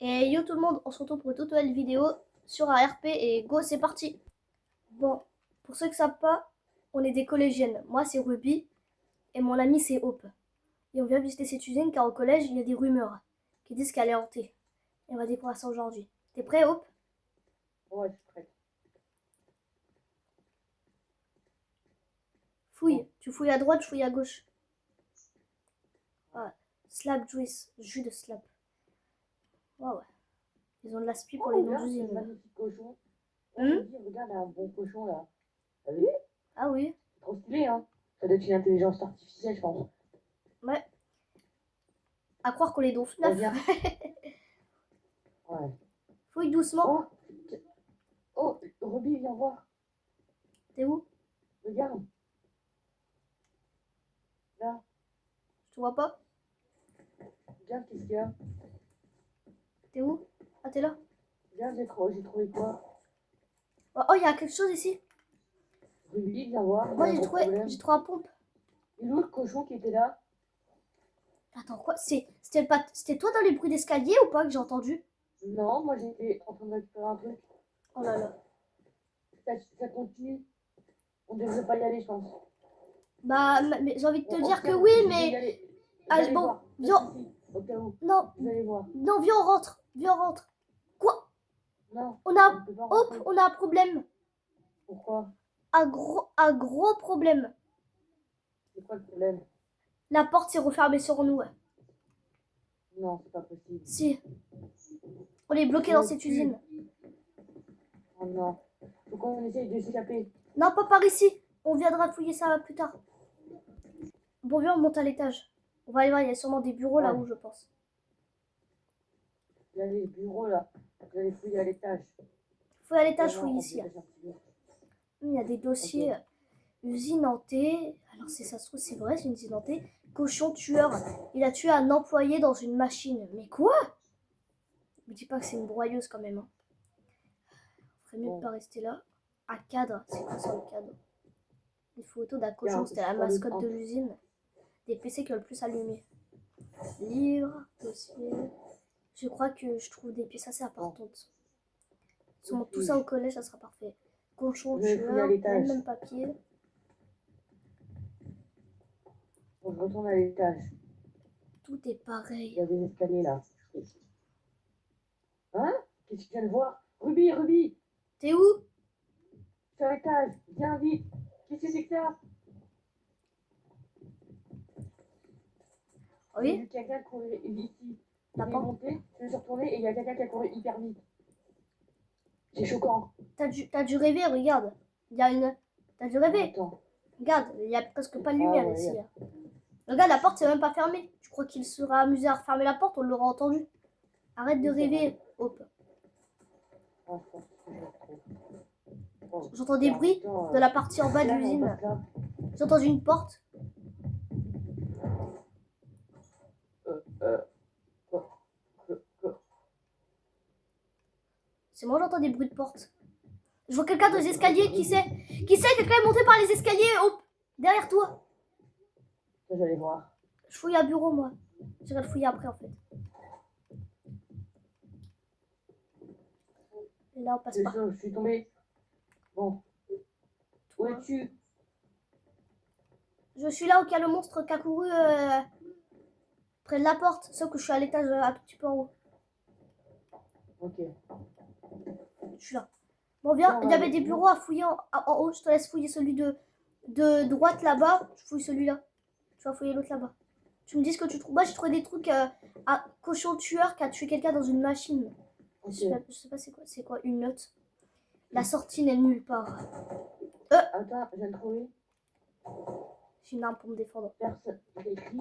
Et yo tout le monde, on se retrouve pour une toute nouvelle vidéo sur un RP et go, c'est parti. Bon, pour ceux qui ne savent pas, on est des collégiennes. Moi c'est Ruby et mon ami c'est Hope. Et on vient visiter cette usine car au collège il y a des rumeurs qui disent qu'elle est hantée. Et on va découvrir ça aujourd'hui. T'es prêt Hope? Ouais, je suis prête. Fouille, tu fouilles à droite, je fouille à gauche. Ah, slap juice, jus de slap. Ouais ouais. Ils ont de l'aspi pour les noms Regarde, d'usine. ce magnifique cochon. Hmm? Regarde un bon cochon là. T'as vu? Ah oui. C'est trop stylé, hein. Ça doit être une intelligence artificielle, je pense. Ouais. À croire qu'on est dans FNAF. Regarde. Ouais. Fouille doucement. Oh, Ruby, viens voir. T'es où? Regarde. Là, Je te vois pas. regarde, qu'est-ce qu'il y a? T'es où? Ah t'es là. Regarde, j'ai trouvé quoi? Oh, il y a quelque chose ici. Ruby, viens voir. Moi, Il y a un j'ai gros trouvé problème. un pompe. Et où le cochon qui était là? Attends, quoi? C'était toi dans les bruits d'escalier ou pas que j'ai entendu? Non, moi j'étais en train de récupérer un truc. Oh là là. Ça continue. On devrait pas y aller, je pense. Bah, mais j'ai envie de te Bon, dire que ok, oui, je vais y mais... aller. Vous Allez, allez bon, voir. viens. Au cas où. Non, Vous allez voir. non, viens, on rentre. Viens, on rentre. Quoi? Non, On on a... ne peut pas Hop, rentrer. on a un problème. Pourquoi? Un gros problème. C'est quoi le problème? La porte s'est refermée sur nous. Non, c'est pas possible. Si, on est bloqué dans cette usine. Oh non. Faut qu'on essaye de s'échapper. Non, pas par ici. On viendra fouiller ça plus tard. Bon, viens, on monte à l'étage. On va aller voir, il y a sûrement des bureaux là-haut, je pense. Il y a les bureaux là. Vous allez fouiller à l'étage. Fouille à l'étage, fouille ici. Il Il y a des dossiers. Ok. Usine hantée. Alors, si ça se trouve, c'est vrai, c'est une usine hantée. Cochon tueur. Il a tué un employé dans une machine. Mais quoi? Me dis pas que c'est une broyeuse quand même. Hein. Ferait mieux de pas rester là. Un cadre. C'est quoi ça, le cadre? Une photo d'un cochon. C'était la mascotte de l'usine. Des PC qui ont le plus allumé. Livre, dossier. Je crois que je trouve des pièces assez importantes. Si on monte tout ça au collège, ça sera parfait. Cochon tueur, même papier. On retourne à l'étage. Tout est pareil. Il y a des escaliers là. Hein? Qu'est-ce que tu viens de voir? Ruby, Ruby! T'es où? Sur l'étage, viens vite! Qu'est-ce que c'est que ça? Oui? J'ai vu quelqu'un courir ici. Il est monté, je me suis retourné et il y a quelqu'un qui a couru hyper vite. C'est choquant. T'as dû rêver, regarde. Il y a une. T'as dû rêver. Attends. Regarde, il y a presque pas de lumière ici. Yeah. Regarde, la porte c'est même pas fermée. Tu crois qu'il sera amusé à refermer la porte? On l'aura entendu. Arrête de rêver, Hop. J'entends des bruits de la partie en bas de l'usine. J'ai entendu une porte. C'est moi, j'entends des bruits de porte. Je vois quelqu'un dans les escaliers. Qui c'est? Quelqu'un est monté par les escaliers. Hop, derrière toi. Je vais aller voir. Je fouille un bureau, moi. J'irai le fouiller après, en fait. Et là, on passe pas. Je suis tombé. Bon. Où es-tu? Je suis là où il y a le monstre qui a couru près de la porte. Sauf que je suis à l'étage un tout petit peu en haut. Ok. Je suis là. Bon, viens, il y avait des bureaux à fouiller en haut. Je te laisse fouiller celui de droite là-bas. Je fouille celui-là. Tu vas fouiller l'autre là-bas. Tu me dis ce que tu trouves. Moi, j'ai trouvé des trucs à cochon tueur qui a tué quelqu'un dans une machine. Okay. Je sais pas c'est quoi une note. La sortie n'est nulle part. Attends, je viens de trouver. J'ai une arme pour me défendre. Personne. J'ai écrit,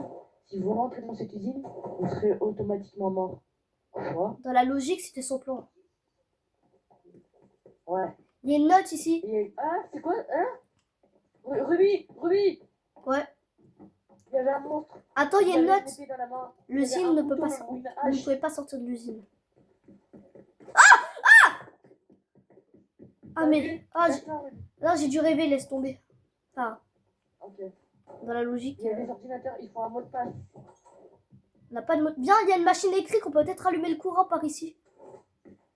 si vous rentrez dans cette usine, vous serez automatiquement mort. Quoi? Dans la logique, c'était son plan. Ouais. Il y a une note ici. Ah, c'est quoi? Hein? Ruby! Ouais. Il y avait un monstre. Attends, il y a une note. L'usine ne peut pas. Vous ne pouvez pas sortir de l'usine. Ah mais. Ah, là, j'ai dû rêver, laisse tomber. Enfin. Ok. Dans la logique. Il y a des ordinateurs, il faut un mot de passe. On n'a pas de... Viens, il y a une machine électrique, on peut peut-être allumer le courant par ici.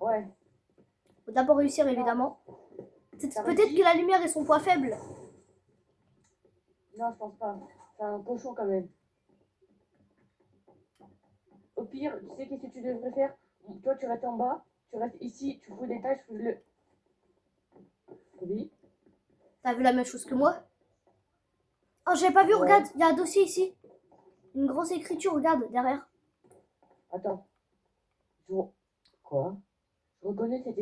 Ouais. Faut d'abord réussir, évidemment. T'as Peut-être réussi? que la lumière est son point faible. Non, je pense pas. C'est un cochon quand même. Au pire, tu sais qu'est-ce que tu devrais faire? Toi, tu restes en bas, tu restes ici, tu fous des tâches, fous le. Oui. T'as vu la même chose que moi? Oh, j'avais pas vu, Ouais. regarde, il y a un dossier ici. Une grosse écriture, regarde, derrière. Attends. Je... Quoi? Je reconnais cette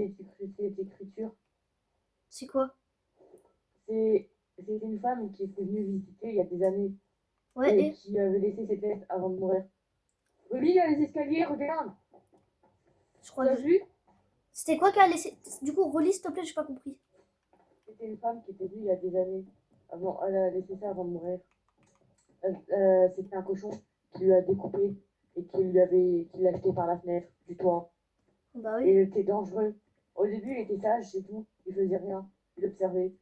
écriture. C'est quoi? C'est une femme qui était venue visiter il y a des années Ouais, et et... qui avait laissé ses lettres avant de mourir. Oui, il y a les escaliers, regarde. Je crois Tu as que... vu? C'était quoi qu'elle a laissé... Du coup, relis, s'il te plaît, j'ai pas compris. C'était une femme qui était venue il y a des années. Avant, elle a laissé ça avant de mourir. C'était un cochon qui lui a découpé et qui l'a jeté par la fenêtre du toit. Bah Et oui. il était dangereux. Au début, il était sage, c'est tout. Il faisait rien. Il observait.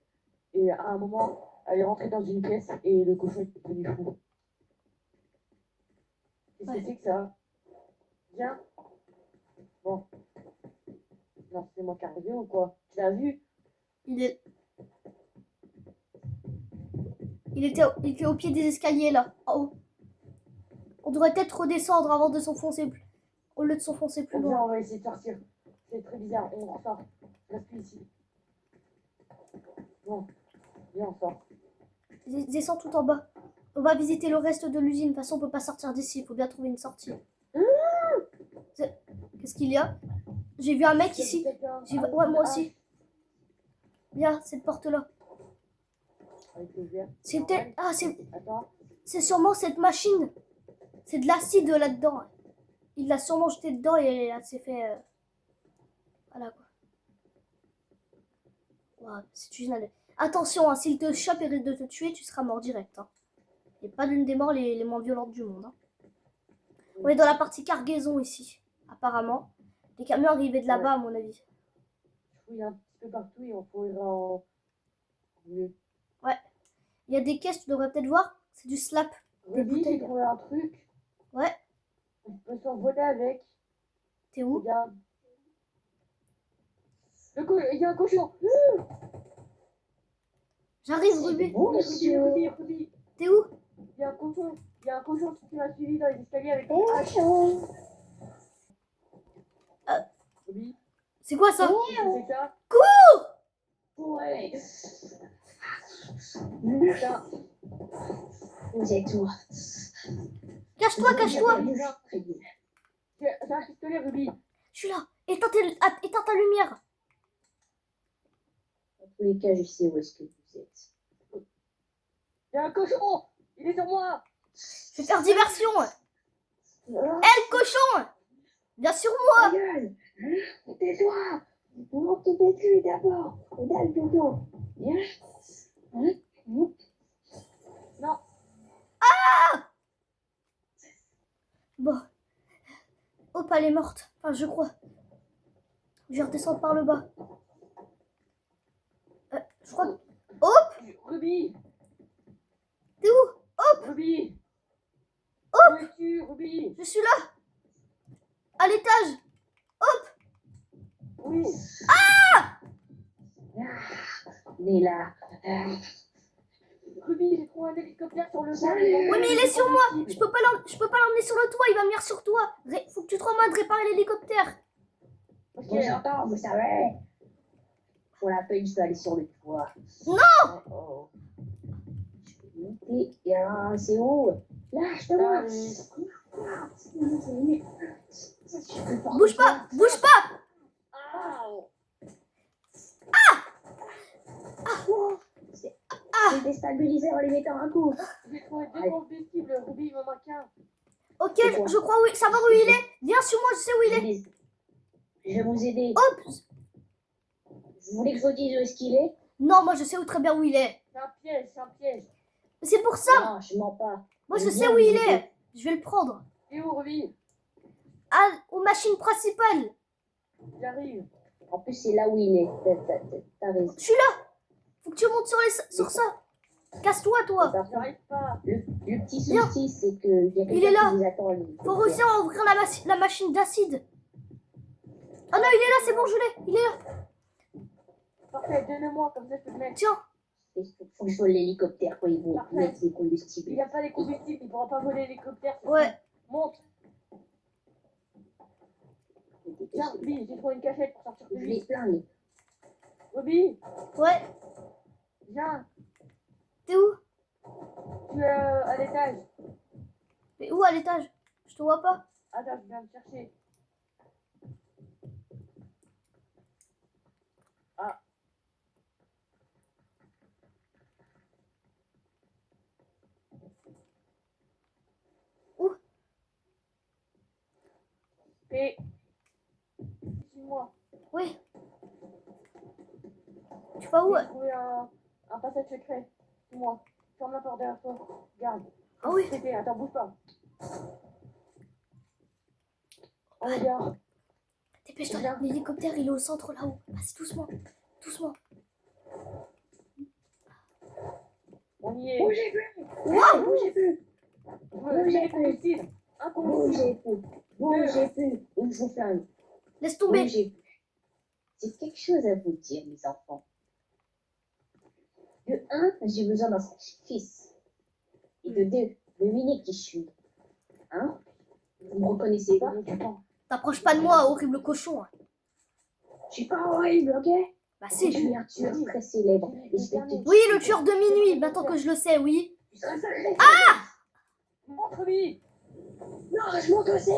Et à un moment, elle est rentrée dans une pièce et le cochon était devenu fou. Qu'est-ce Ouais. que c'est que ça? Viens. Bon. Non, c'est moi qui arrivé ou quoi? Tu l'as vu? Il est... Il était au pied des escaliers, là, en haut. On devrait peut-être redescendre avant de s'enfoncer plus... Au lieu de s'enfoncer plus Viens, loin. on va essayer de sortir. C'est très bizarre. On ressort. Reste plus ici. Bon. Viens, on sort. Descends tout en bas. On va visiter le reste de l'usine. De toute façon, on peut pas sortir d'ici. Il faut bien trouver une sortie. Qu'est-ce qu'il y a? J'ai vu un mec ici. Ouais, moi aussi. Viens, cette porte-là. Avec le verre. C'est peut-être... Ah, Attends. c'est sûrement cette machine. C'est de l'acide là-dedans. Il l'a sûrement jeté dedans et elle s'est fait... Voilà, quoi. Wow, c'est une... Attention, hein, s'il te chope et risque de te tuer, tu seras mort direct. Hein. Et pas l'une des morts les moins violentes du monde. Hein. On est dans la partie cargaison ici, apparemment. Les camions arrivaient de là-bas, à mon avis. Je fouille un petit peu partout et on fouillera en mieux. Ouais. Il y a des caisses, tu devrais peut-être voir. C'est du slap. Des Ruby, bouteilles. j'ai trouvé un truc. Ouais. On peut s'envoler avec. T'es où? Regarde. Il y a un cochon. J'arrive, Ruby. Ruby. T'es où? Il y a un cochon qui m'a suivi dans les escaliers avec une hache. Ruby, C'est quoi ça? qu'est-ce que c'est que ça? Ouais. Putain. Vous êtes où? Cache-toi, cache-toi. C'est un pistolet, Ruby. Je suis là. Éteins ta lumière. Dans tous les cas, je sais où est-ce que vous êtes. Il y a un cochon. Il est sur moi. Je vais faire diversion. Le cochon. Viens sur moi. Ta gueule! Tais-toi! On te met lui d'abord! On a le dodo! Viens! Non. Bon. Hop, elle est morte. Enfin, je crois. Je vais redescendre par le bas. Je crois que... Ruby. T'es où? Ruby. Où es-tu, Ruby? Je suis là. À l'étage. Oui. Il est là. Ruby, j'ai trouvé un hélicoptère sur le toit. Oui, mais il est sur moi. Je peux pas l'emmener sur le toit. Il va venir sur toi. Faut que tu te remettes de réparer l'hélicoptère. Ok. Bon, j'entends, vous savez. Pour la peine, je peux aller sur le toit. Oh. Je peux monter. Et alors, c'est où? Lâche-toi! Bouge pas. Bouge pas. C'est déstabilisé en lui mettant un coup. J'ai trouvé deux combustibles, Ruby, il m'en manque un. Ok, C'est quoi? je crois oui. Savoir où il est. Viens sur moi, je sais où il est. Je vais vous aider. Hop. Vous voulez que je vous dise où est-ce qu'il est? Non, moi je sais très bien où il est. C'est un piège, c'est un piège. C'est pour ça. Non, je mens pas. Moi je Je sais viens où vous il aider. est. Je vais le prendre. Et où, Ruby? Aux machines principales. J'arrive. En plus, c'est là où il est. T'as raison. Je suis là. Faut que tu montes sur ça. Casse-toi, toi. Par contre, J'arrive pas. le petit Viens. souci, c'est qu'il y a Il est quelqu'un là. qui vous attend. Faut réussir à ouvrir la machine d'acide. Ah non, il est là, c'est bon, je l'ai. Il est là. Parfait, donne-moi, comme ça je peux le mettre. Tiens. Il faut que je vole l'hélicoptère quand ils vont Parfait. mettre les Il combustibles. n'y a pas les combustibles, il pourra pas voler l'hélicoptère. c'est Ouais. tout. Monte. Tiens, Ruby, j'ai trouvé une cachette pour sortir Je plus les vite. flingue. Ruby, Ouais. viens. T'es où? Tu es à l'étage. T'es où à l'étage? Je te vois pas. Attends, je viens te chercher. Ah. Où? P. Suis-moi. Oui. Tu vas où? J'ai trouvé un passage secret. Suis-moi. Ferme la porte derrière toi. Garde. Ah oui. C'était, attends, bouge pas. On est dehors. Dépêche-toi. Viens. L'hélicoptère, il est au centre là-haut. Vas-y, doucement. Doucement. On y est. Bougez plus! Waouh. Bougez plus! J'ai les combustibles. Un combustible. Bougez plus! Bougez plus! Ou je vous flingue. Laisse tomber. Bougez plus! J'ai quelque chose à vous dire, mes enfants. De un, j'ai besoin d'un sacrifice. Et de deux, devinez qui je suis. Hein? Vous me reconnaissez pas? T'approches pas de moi, horrible cochon. Je suis pas horrible, ok? Bah Je si. suis un tueur très célèbre. Et je vais te Oui, le tueur de minuit. Maintenant que je le sais, oui. Tu seras sacré. Montre lui. Non, je monte aussi.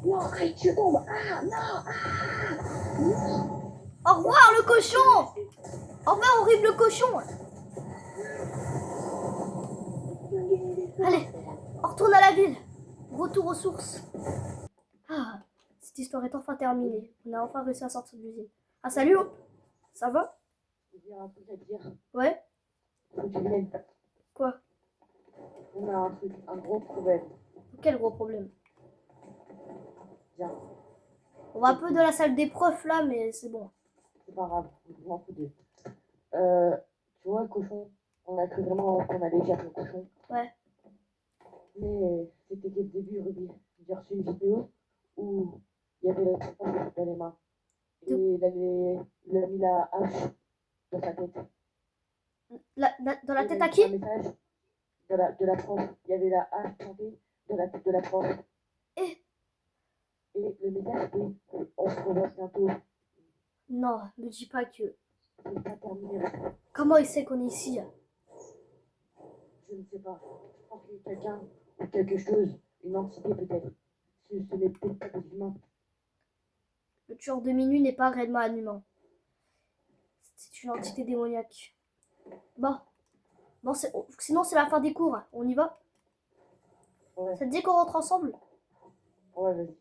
Non, arrête, je tombe. Ah, non. Au revoir, le cochon. Au revoir, horrible cochon. Allez, on retourne à la ville. Retour aux sources. Ah, cette histoire est enfin terminée. On a enfin réussi à sortir de l'usine. Ah, salut, Hope. Ça va? J'ai un truc à te dire. Ouais. Faut que tu viennes. Quoi? On a un truc, un gros problème. Quel gros problème? Viens, On va un peu de la salle d'épreuve là, mais c'est bon. c'est pas grave. Je m'en fous d'eux. Tu vois le cochon, on a cru vraiment qu'on allait gérer le cochon. Ouais. Mais c'était dès le début, Ruby. J'ai reçu une vidéo où il y avait le cochon dans les mains. Et il a mis la hache dans sa tête. Dans la Et tête il a à mis qui? un message de la prof. Il y avait la hache plantée dans la tête de la prof. Eh. Et le message c'était on se revoit bientôt. Non, me dis pas que... C'est pas terminé. Comment il sait qu'on est ici? Je ne sais pas. Je pense que quelqu'un ou quelque chose, une entité peut-être. Ce n'est peut-être pas des humains. Le tueur de minuit n'est pas réellement un humain. C'est une entité démoniaque. Bon. Bon, sinon c'est la fin des cours. On y va? Ouais, Ça te dit qu'on rentre ensemble? ouais, vas-y.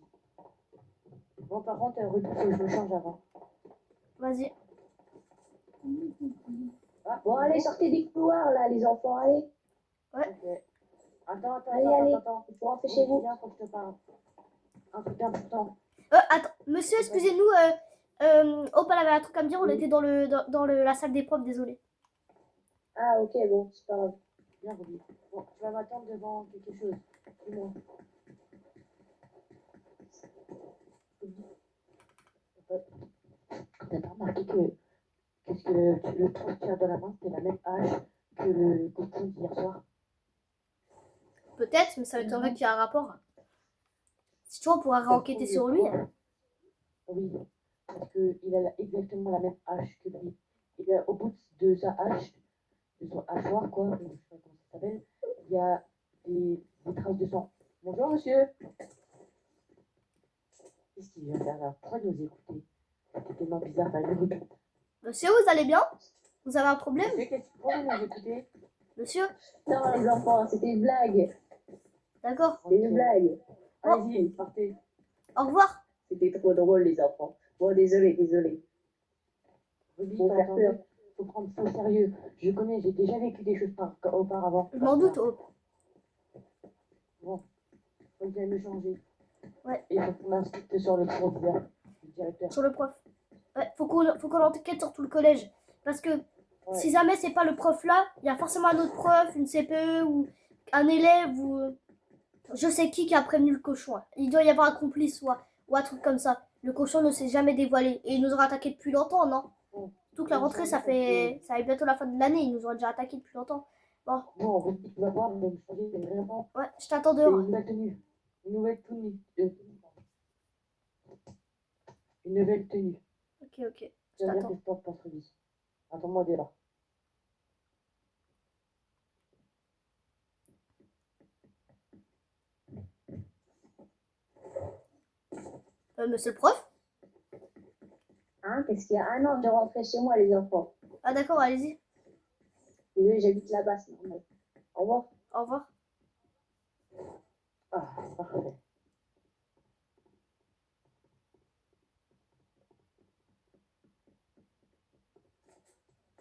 Bon, par contre, Ruby, faut que je me change avant. Vas-y. Ah, Bon, allez, sortez des couloirs, là, les enfants, allez. Ok. Attends. Allez. Il faut rentrer chez vous. Viens, faut que je te parle. Un truc important. Attends, monsieur, excusez-nous. Hope, elle avait un truc à me dire. On était dans la salle d'épreuve, désolé. Ah, ok, bon, c'est pas grave. Viens, Ruby. Bon, tu vas m'attendre devant quelque chose. Dis-moi. T'as pas remarqué que ce que le truc tient dans la main, c'était la même hache que le cochon d'hier soir? Peut-être, mais ça m'étonnerait qu'il y ait un rapport. Si tu vois, on pourra réenquêter sur lui. Oui, parce qu'il a exactement la même hache que lui. Et au bout de sa hache, de son hachoir, quoi, je sais pas comment ça s'appelle, il y a des traces de sang. Bonjour, monsieur. Qu'est-ce qu'il vient faire là? Pourquoi nous écouter? C'est tellement bizarre, t'as vu? Monsieur, vous allez bien? Vous avez un problème? Monsieur, qu'est-ce que pourquoi nous écouter? Monsieur? Non, les enfants, c'était une blague. D'accord. C'était une blague. Allez-y, partez. Au revoir. C'était trop drôle, les enfants. Bon, désolé. Ruby, Faut t'as faire entendu? peur. Faut prendre ça au sérieux. Je connais, j'ai déjà vécu des choses auparavant. Je m'en doute, Hope. Bon, faut que j'aille me changer. Ouais. Et faut qu'on insiste sur le proviseur, le directeur. Sur le prof. Ouais, faut qu'on enquête sur tout le collège. Parce que Ouais. Si jamais c'est pas le prof là, il y a forcément un autre prof, une CPE ou un élève ou je sais qui a prévenu le cochon. Il doit y avoir un complice ou un truc comme ça. Le cochon ne s'est jamais dévoilé et il nous aura attaqué depuis longtemps, non? Ouais. Toute la rentrée, ça est bientôt la fin de l'année, il nous aura déjà attaqué depuis longtemps. Bon, Non, Ruby, tu vas voir, je vais me changer vraiment. ouais, je t'attends C'est dehors. une nouvelle tenue. Une nouvelle tenue. Une nouvelle tenue. Ok, ok, je Tu vas dire t'attends. que je porte pour Ruby. Attends-moi dehors. Monsieur le prof? Hein, qu'est-ce qu'il y a? Ah non, je rentrais chez moi, les enfants. Ah d'accord, allez-y. Désolé, j'habite là-bas, c'est normal. Au revoir. Au revoir. Ah, parfait.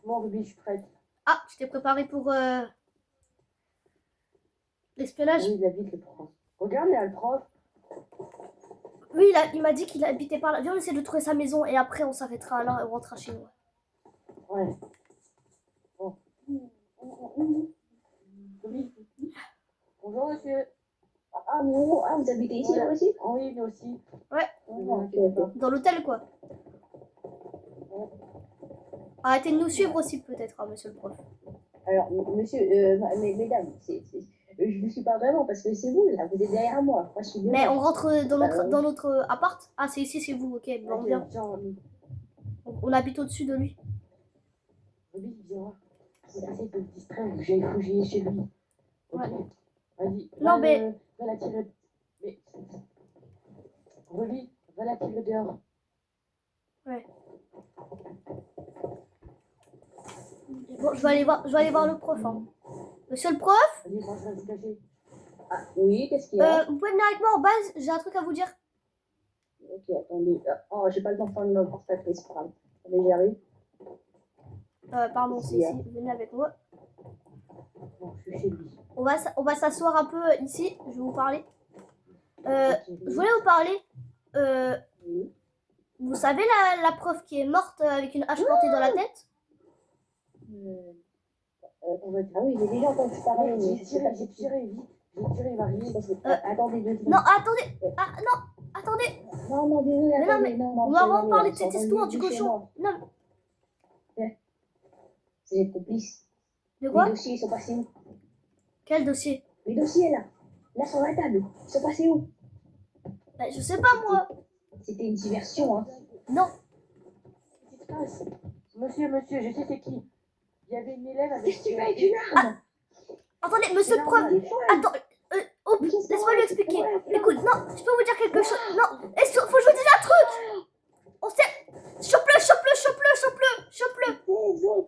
Bon, Ruby, je suis prête. Ah, je t'ai préparé pour l'espionnage. Oui, il habite le prof. Regarde, il y a le prof. Oui, il m'a dit qu'il habitait par là. Viens, on essaie de trouver sa maison et après on s'arrêtera là et on rentrera chez nous. Ouais. Bon. Ruby. Bonjour, monsieur. Ah, vous habitez ici, Ouais. là aussi? Oui, nous aussi. Ouais, Ok, ok. dans l'hôtel quoi. Arrêtez de nous suivre aussi peut-être, hein, monsieur le prof. Alors, monsieur, mesdames, je vous suis pas vraiment parce que c'est vous, là, vous êtes derrière moi. Moi, je suis bien. Mais on rentre dans Bah, notre appart. Ah, c'est ici, c'est vous, ok. Bon, on Ok, vient. tiens, Ruby. On habite au-dessus de lui. Ruby, viens. C'est assez de te distraire. J'ai fouillé chez lui. Ok. Ouais. Vas-y. Non, mais- Va la tirer. Mais. Ruby, va la tirer dehors. Bon, je vais aller voir le prof. Hein. Monsieur le prof, Vas-y, pense à se cacher. Ah, oui, qu'est-ce qu'il y a? vous pouvez venir avec moi en base, j'ai un truc à vous dire. Ok, attendez. Oh, j'ai pas le temps de faire une porte-clés, c'est pas grave. Attendez, j'arrive. Pardon, c'est ici, venez avec moi. Non, je suis chez lui. On va s'asseoir un peu ici, je vais vous parler. Ok. Je voulais vous parler. Oui. Vous savez la prof qui est morte avec une hache plantée dans la tête? Ah oui, j'ai déjà entendu parler, mais J'ai je sais pas tiré, si j'ai tiré, vite. J'ai tiré, il va rien. Attendez 2 secondes. Non, attendez. Ah non, attendez. Non, désolé, Mais non, attendez. mais Non, on va vraiment attendez, parler de c'est cette histoire du entendu chez cochon. moi. Non, C'est les complices. de quoi? Les dossiers, ils sont passés où? Quel dossier? Les dossiers, là. Là, sur la table. Ils sont passés où? Bah, je sais pas moi. C'était une diversion, hein. Non. Qu'est-ce qui se passe? Monsieur, je sais c'est qui. Il y avait une élève avec. Qu'est-ce que tu fais avec une arme? Attendez, monsieur le prof. Attends, laisse-moi lui expliquer. Écoute, non, je peux vous dire quelque chose. Non, faut que je vous dise un truc. On sait. Chope-le.